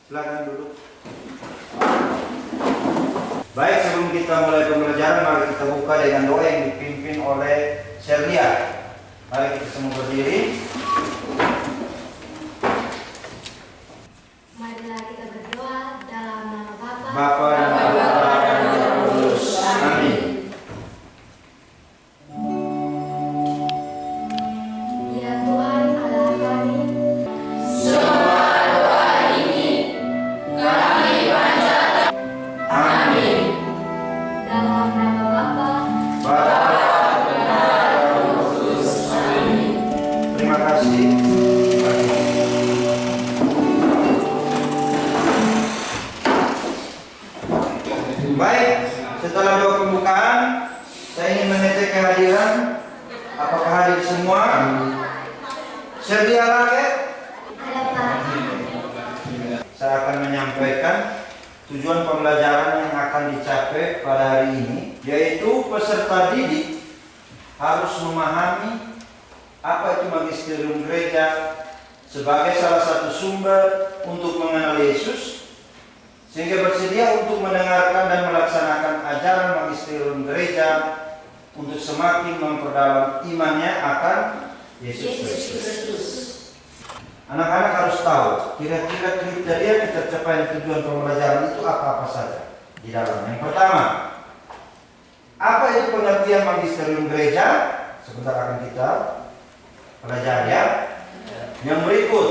Silakan duduk. Baik, sebelum kita mulai pembelajaran, mari kita buka dengan doa yang dipimpin oleh Serlia. Mari kita semua berdiri. Marilah kita berdoa dalam nama Bapa, Bapa dan Putra dan Roh Kudus. Amin. Ya Tuhan Allah kami, Amin. dalam nama Bapa, Bapa dan Roh Kudus. Amin. Terima kasih. Baik, setelah doa pembukaan, saya ingin mengetik kehadiran. Apakah hadir semua? Sedia lagi? ada Pak. Saya akan menyampaikan tujuan pembelajaran yang akan dicapai pada hari ini, yaitu peserta didik harus memahami apa itu magisterium gereja sebagai salah satu sumber untuk mengenal Yesus, sehingga bersedia untuk mendengarkan dan melaksanakan ajaran magisterium gereja untuk semakin memperdalam imannya akan Yesus Kristus. Anak-anak harus tahu kira-kira kriteria tercapainya tujuan pembelajaran itu apa saja di dalam. Yang pertama, apa itu pengertian magisterium gereja? Sebentar akan kita pelajari ya. Yang berikut,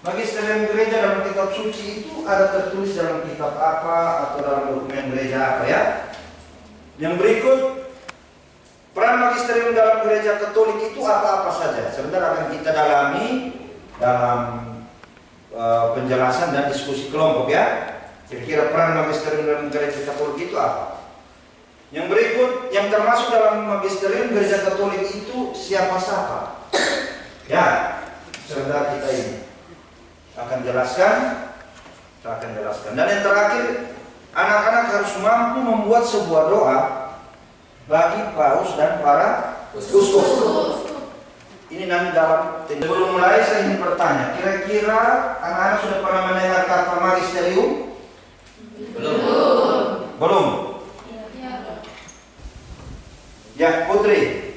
magisterium gereja dalam kitab suci itu ada tertulis dalam kitab apa atau dalam dokumen gereja apa ya? Yang berikut, peran magisterium dalam gereja Katolik itu apa-apa saja. Sebentar akan kita dalami dalam penjelasan dan diskusi kelompok ya. Kira-kira peran magisterium dalam gereja Katolik itu apa? Yang berikut, yang termasuk dalam magisterium gereja Katolik itu siapa-siapa? Ya, sebentar kita ini akan jelaskan. Dan yang terakhir, anak-anak harus mampu membuat sebuah doa bagi paus dan para uskup. Ini nanti dalam. Sebelum mulai saya ingin bertanya, kira-kira anak-anak sudah pernah mendengar kata magisterium? Belum. Ya, Putri.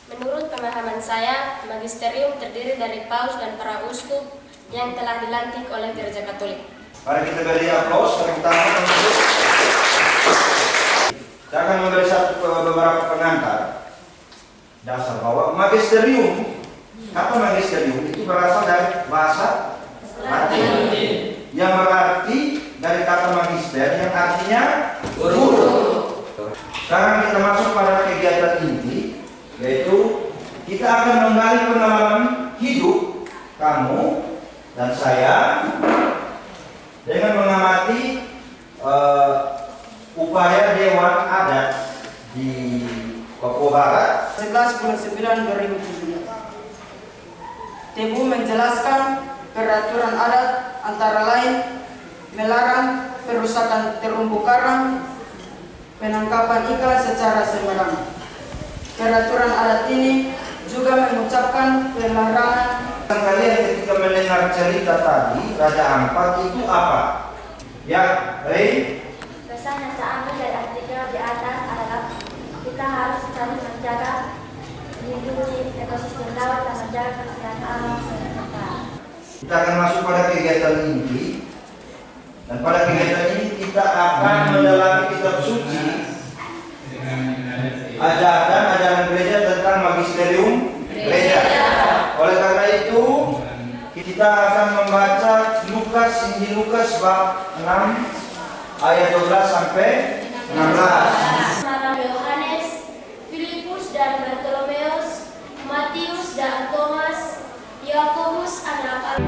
Menurut pemahaman saya, magisterium terdiri dari paus dan para uskup yang telah dilantik oleh Gereja Katolik. Mari kita beri aplaus tepuk tangan untuk. Saya akan memberi beberapa pengantar dasar bahwa magisterium, kata magisterium itu berasal dari bahasa Latin yang berarti dari kata magister yang artinya guru. Sekarang kita masuk pada kegiatan inti, yaitu kita akan menggali pengalaman hidup kamu dan saya dengan mengamati upaya Dewan Adat di Papua Barat 11 bulan 9 2017. Tebu menjelaskan peraturan adat antara lain melarang perusakan terumbu karang, penangkapan ikan secara sembarangan. Peraturan adat ini juga mengucapkan pelarangan. Kalian ketika mendengar cerita tadi Raja Ampat itu apa? Ya, Rey? Pesan yang saya ambil dari artikel di atas adalah kita harus saling menjaga, melindungi ekosistem laut dan menjaga kesehatan alam sekitar. Kita akan masuk pada kegiatan inti. Dan pada kegiatan ini kita akan mendalami kitab suci, ajaran gereja tentang magisterium gereja. Oleh karena itu kita akan membaca Injil Lukas bab 6 ayat 12 sampai 16. Yohanes, Filipus dan Bartolomeus, Matius dan Thomas, Yakobus anak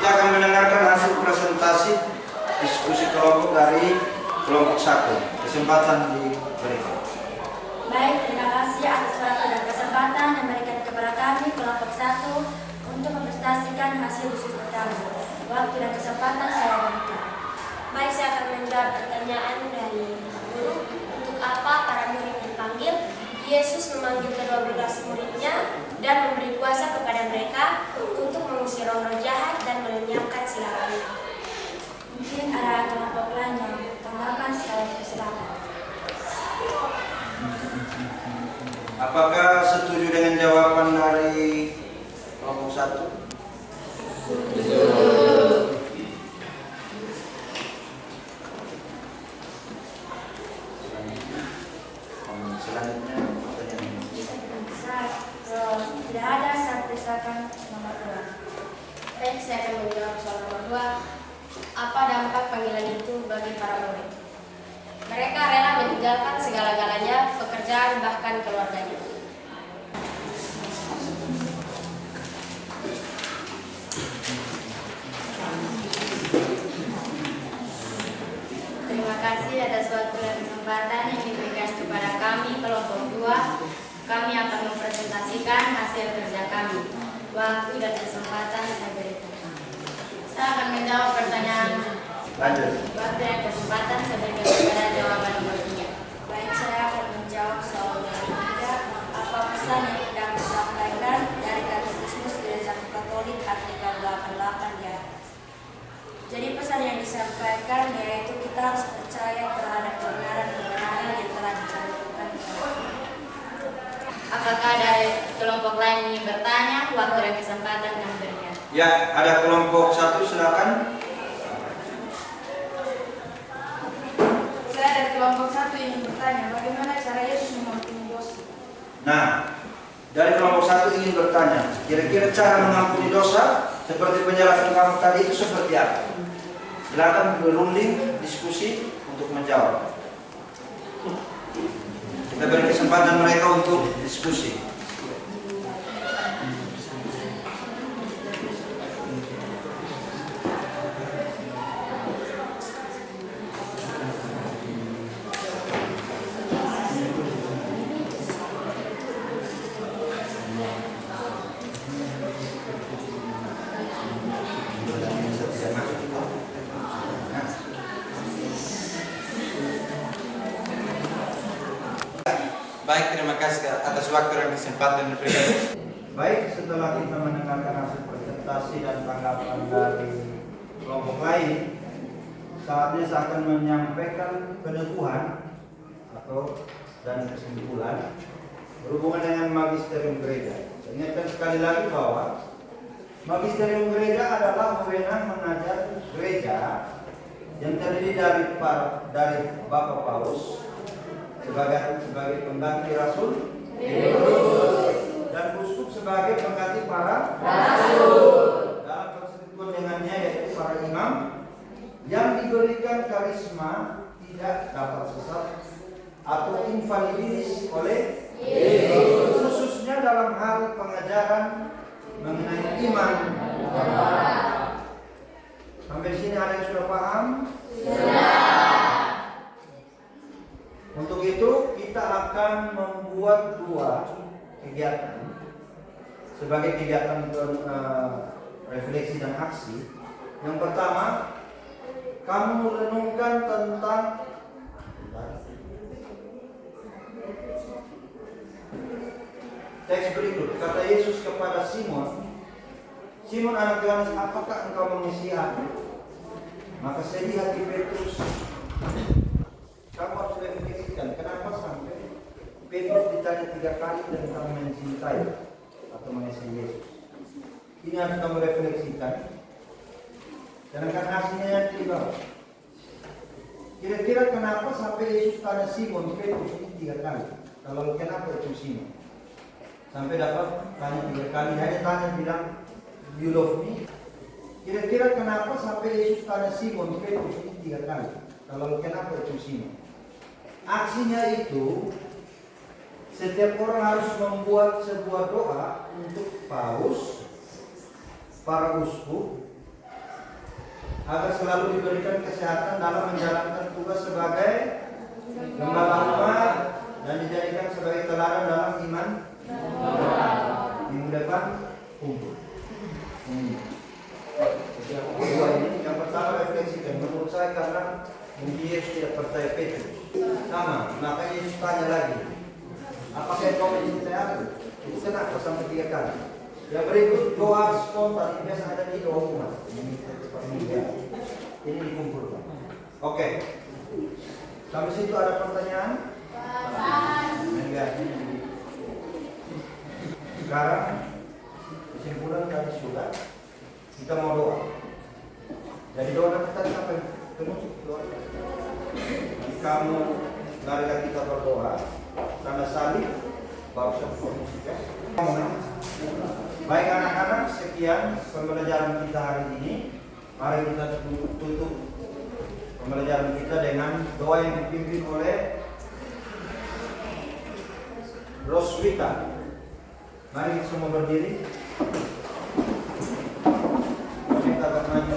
akan mendengarkan hasil presentasi diskusi kelompok dari kelompok 1. Kesempatan diberikan. Baik, terima kasih atas waktu dan kesempatan yang diberikan kepada kami kelompok 1 untuk mempresentasikan hasil diskusi kami. Waktu dan kesempatan saya berikan. Baik, saya akan menjawab pertanyaan dari guru. Untuk apa para murid dipanggil? Yesus memanggil ke-12 muridnya dan memberi kuasa kepada mereka untuk mengusir roh-roh jahat dan melenyapkan segala penyakit. Mungkin ada kelompok lain yang tanggapan, saya persilakan. Apakah setuju dengan jawaban dari kelompok 1? Selanjutnya pertanyaan. Tidak ada, saya persilakan nomor 2. Baik, saya akan menjawab soal nomor 2. Apa dampak panggilan itu bagi para murid? Mereka rela meninggalkan segala-galanya, pekerjaan bahkan keluarganya. Terima kasih atas waktu dan kesempatan yang diberikan kepada kami kelompok 2. Kami akan mempresentasikan hasil kerja kami. Waktu dan kesempatan saya berikan. Saya akan menjawab pertanyaan. Lanjut. Waktu dan kesempatan saya berikan kepada jawaban nomor 3. Baik, saya akan menjawab soal nomor 3. Apa pesan yang hendak disampaikan dari Katekismus Gereja Katolik artikel 88 di atas? Jadi pesan yang disampaikan yaitu kita harus percaya terhadap kebenaran yang telah dicantumkan di dalam. Apakah dari kelompok lain ingin bertanya? Waktu dan kesempatan kami berikan. Ya, ada kelompok 1, silakan. Saya dari kelompok 1 ingin bertanya, bagaimana cara Yesus mengampuni dosa? Nah, dari kelompok 1 ingin bertanya, kira-kira cara mengampuni dosa seperti penjelasan kamu tadi itu seperti apa? Silakan berunding diskusi untuk menjawab. Kita beri kesempatan mereka untuk diskusi. Baik, terima kasih atas waktu dan kesempatan diberikan. Baik, setelah kita mendengarkan hasil presentasi dan tanggapan dari kelompok lain, saatnya saya akan menyampaikan peneguhan dan kesimpulan berhubungan dengan magisterium gereja. Saya ingatkan sekali lagi bahwa magisterium gereja adalah wewenang mengajar gereja yang terdiri dari Bapak Paus sebagai pengganti rasul dan uskup sebagai pengganti para rasul dalam persekutuan dengannya, yaitu para imam yang diberikan karisma tidak dapat sesat atau infalibilis oleh Yesus, khususnya dalam hal pengajaran mengenai iman. Sampai sini ada yang sudah paham? Untuk itu kita akan membuat 2 kegiatan sebagai kegiatan refleksi dan aksi. Yang pertama, kamu renungkan tentang teks berikut. Kata Yesus kepada Simon, Simon anak Yohanes, apakah engkau mengisi aku? Maka sedih hati Petrus. Kamu harus refleksikan kenapa sampai Petrus ditanya 3 kali tentang mencintai atau mengasihi Yesus. Ini harus kamu refleksikan. Dan akan hasilnya nanti di bawah. Kira-kira kenapa sampai Yesus tanya Simon Petrus ini 3 kali? Kalau kenapa itu Simon? Sampai dapat tanya 3 kali, hanya tanya bilang you love me. Kira-kira kenapa sampai Yesus tanya Simon Petrus ini 3 kali? Kalau kenapa itu Simon? Aksinya itu setiap orang harus membuat sebuah doa untuk paus, para uskup, agar selalu diberikan kesehatan dalam menjalankan tugas sebagai gembala umat dan dijadikan sebagai teladan dalam iman. Minggu depan kumpul. Dua ini yang pertama refleksikan. Menurut saya karena mungkin Yesus tidak percaya Petrus. Sama, makanya Yesus tanya lagi, apakah kau mencintai aku? Itu kenapa sampai 3 kali. Yang berikut doa spontan ini biasa ada di doa umat. Ini dikumpulkan. Oke. Sampai situ ada pertanyaan? Enggak. Sekarang kesimpulan tadi sudah. Kita mau doa. Jadi doa kita sampai penutup doa. Kamu marilah kita berdoa. Tanda salib baru satu musik ya. Baik anak-anak, sekian pembelajaran kita hari ini. Mari kita tutup pembelajaran kita dengan doa yang dipimpin oleh Roswita. Mari kita semua berdiri. Kita akan maju.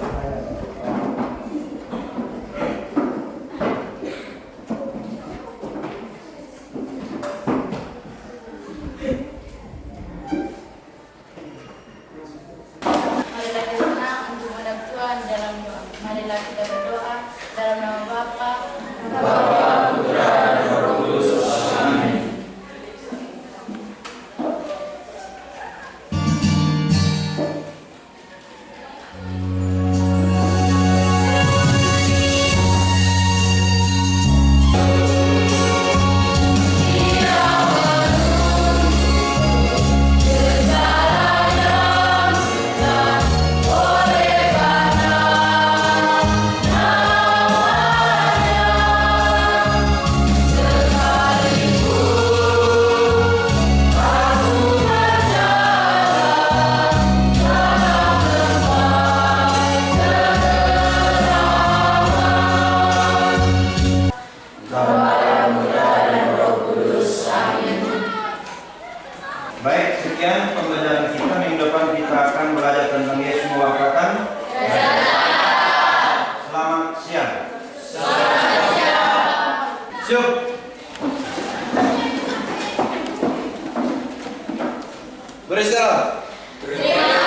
Marilah kita tenang untuk menghadap Tuhan dalam doa. Marilah kita berdoa dalam nama Bapa, Putra, dan Roh Kudus. Amin. Baik, sekian pembelajaran kita. Minggu depan kita akan belajar tentang Yesus mewafatan. Selamat siang. Siap. Beristirahat. Terima